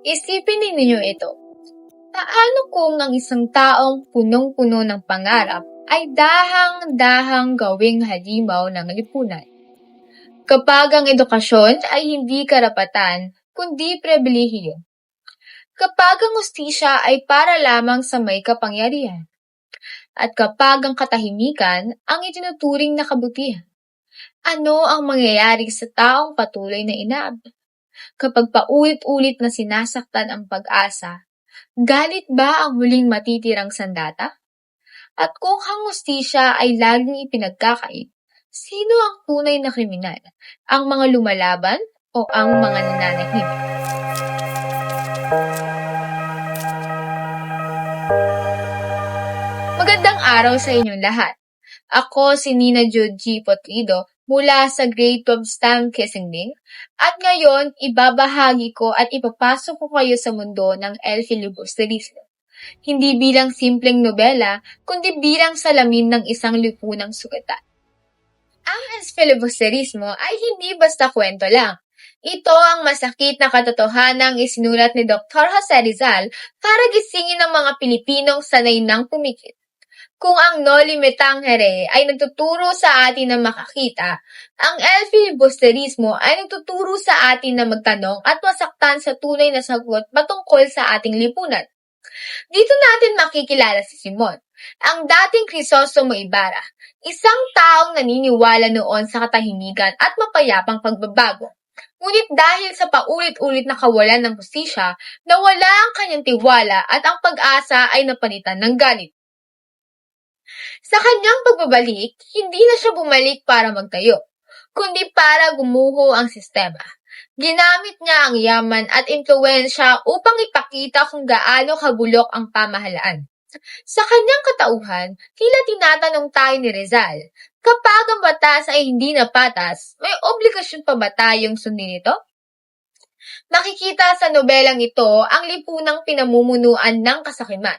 Isipin ninyo ito. Paano kung ang isang taong punong-puno ng pangarap ay dahang-dahang gawing halimaw ng lipunan? Kapag ang edukasyon ay hindi karapatan, kundi pribilehiyo. Kapag ang hustisya ay para lamang sa may kapangyarihan. At kapag ang katahimikan ang itinuturing na kabutihan. Ano ang mangyayari sa taong patuloy na inaabot? Kapag paulit-ulit na sinasaktan ang pag-asa, galit ba ang huling matitirang sandata? At kung ang hustisya ay laging ipinagkakait, sino ang tunay na kriminal? Ang mga lumalaban o ang mga nananahimik? Magandang araw sa inyong lahat. Ako si Nina Jude G. Potrido mula sa Grade 12 STEM Kisingding at ngayon ibabahagi ko at ipapasok ko kayo sa mundo ng El Filibusterismo. Hindi bilang simpleng nobela, kundi bilang salamin ng isang lipunang sugatan. Ang El Filibusterismo ay hindi basta kwento lang. Ito ang masakit na katotohanang isinulat ni Dr. Jose Rizal para gisingin ng mga Pilipinong sanay nang pumikit. Kung ang Noli Me Tangere ay nagtuturo sa atin na makakita, ang El Filibusterismo ay nagtuturo sa atin na magtanong at masaktan sa tunay na sagot patungkol sa ating lipunan. Dito natin makikilala si Simon, ang dating Crisostomo Ibarra, isang taong naniniwala noon sa katahimikan at mapayapang pagbabago. Ngunit dahil sa paulit-ulit na kawalan ng hustisya, nawala ang kanyang tiwala at ang pag-asa ay napalitan ng galit. Sa kanyang pagbabalik, hindi na siya bumalik para magtayo, kundi para gumuho ang sistema. Ginamit niya ang yaman at impluwensya upang ipakita kung gaano kabulok ang pamahalaan. Sa kanyang katauhan, tila tinatanong tayo ni Rizal, kapag ang batas ay hindi na patas, may obligasyon pa ba tayong sundin ito? Makikita sa nobelang ito ang lipunang pinamumunuan ng kasakiman.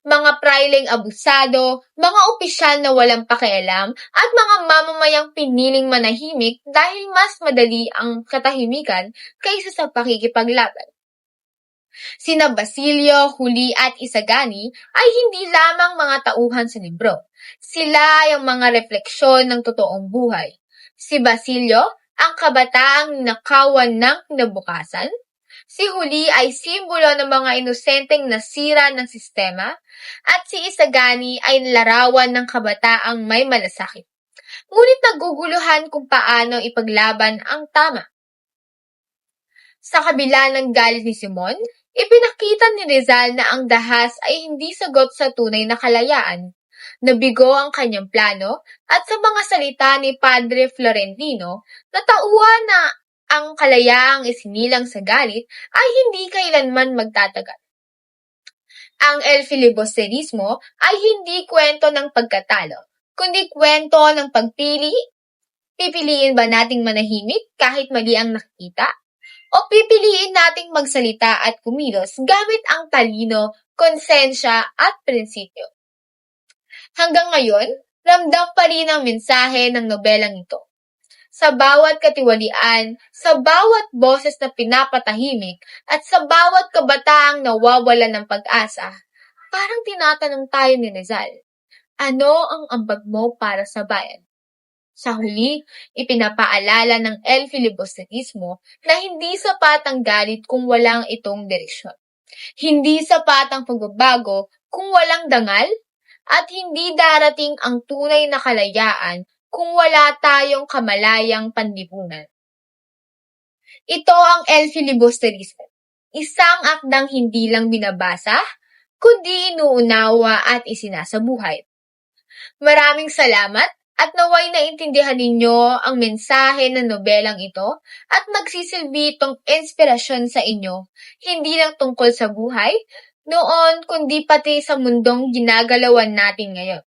Mga praileng abusado, mga opisyal na walang pakialam, at mga mamamayang piniling manahimik dahil mas madali ang katahimikan kaysa sa pakikipaglaban. Sina Basilio, Huli at Isagani ay hindi lamang mga tauhan sa libro. Sila ay ang mga refleksyon ng totoong buhay. Si Basilio, ang kabataang nakawan ng kinabukasan. Si Huli ay simbolo ng mga inosenteng nasira ng sistema at si Isagani ay larawan ng kabataang may malasakit. Ngunit naguguluhan kung paano ipaglaban ang tama. Sa kabila ng galit ni Simon, ipinakita ni Rizal na ang dahas ay hindi sagot sa tunay na kalayaan. Nabigo ang kanyang plano at sa mga salita ni Padre Florentino, natauhan na ang kalayaang isinilang sa galit ay hindi kailanman magtatagal. Ang El Filibusterismo ay hindi kwento ng pagkatalo, kundi kwento ng pagpili. Pipiliin ba nating manahimik kahit mali ang nakikita? O pipiliin nating magsalita at kumilos gamit ang talino, konsensya at prinsipyo? Hanggang ngayon, ramdam pa rin ang mensahe ng nobelang ito. Sa bawat katiwalian, sa bawat boses na pinapatahimik, at sa bawat kabataang nawawalan ng pag-asa, parang tinatanong tayo ni Rizal, ano ang ambag mo para sa bayan? Sa huli, ipinapaalala ng El Filibusterismo na hindi sapat ang galit kung walang itong direksyon. Hindi sapat ang pagbabago kung walang dangal, at hindi darating ang tunay na kalayaan kung wala tayong kamalayang panlipunan. Ito ang El Filibusterismo, isang akdang hindi lang binabasa, kundi inuunawa at isinasabuhay. Maraming salamat at naway naintindihan ninyo ang mensahe ng nobelang ito at magsisilbi itong inspirasyon sa inyo, hindi lang tungkol sa buhay noon kundi pati sa mundong ginagalawan natin ngayon.